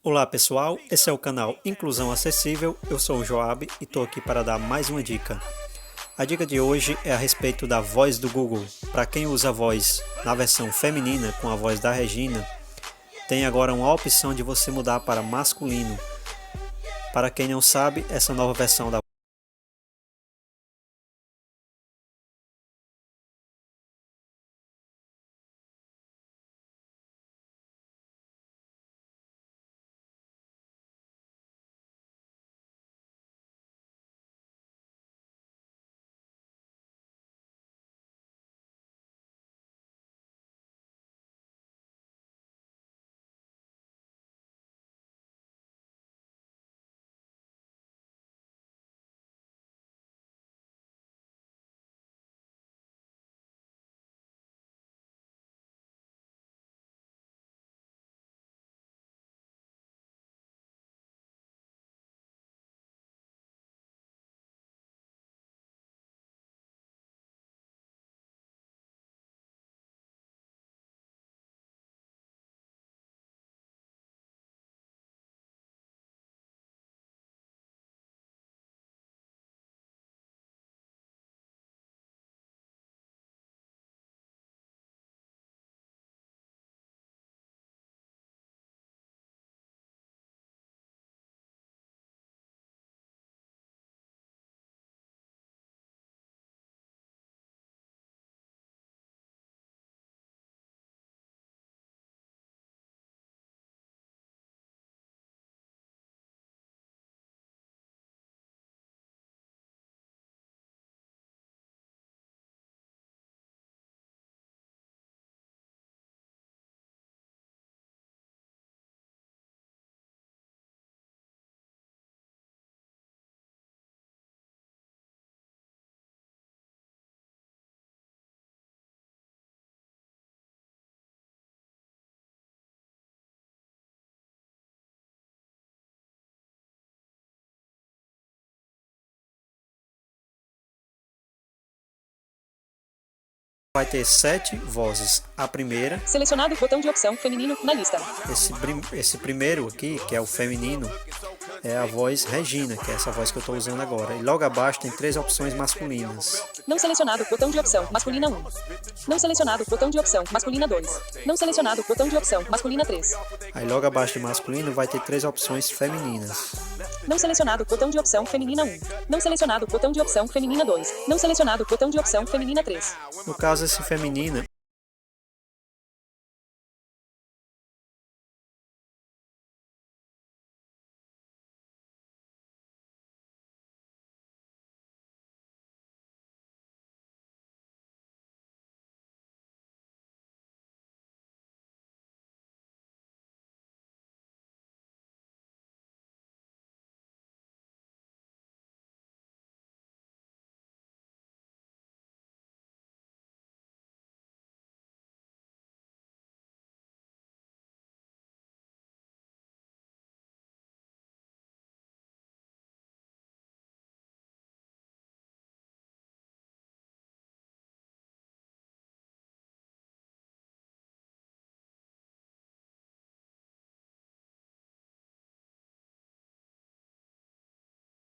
Olá pessoal, esse é o canal Inclusão Acessível, eu sou o Joab e estou aqui para dar mais uma dica. A dica de hoje é a respeito da voz do Google. Para quem usa a voz na versão feminina com a voz da Regina, tem agora uma opção de você mudar para masculino. Para quem não sabe, essa nova versão da vai ter 7 vozes. A primeira, Selecionado o botão de opção feminino na lista. esse primeiro aqui, que é o feminino, é a voz Regina, que é essa voz que eu estou usando agora. E logo abaixo tem 3 opções masculinas. Não selecionado botão de opção masculina 1. Não selecionado botão de opção masculina 2. Não selecionado botão de opção masculina 3. Aí logo abaixo de masculino vai ter 3 opções femininas. Não selecionado botão de opção feminina 1. Não selecionado botão de opção feminina 2. Não selecionado botão de opção feminina 3. No caso, esse feminina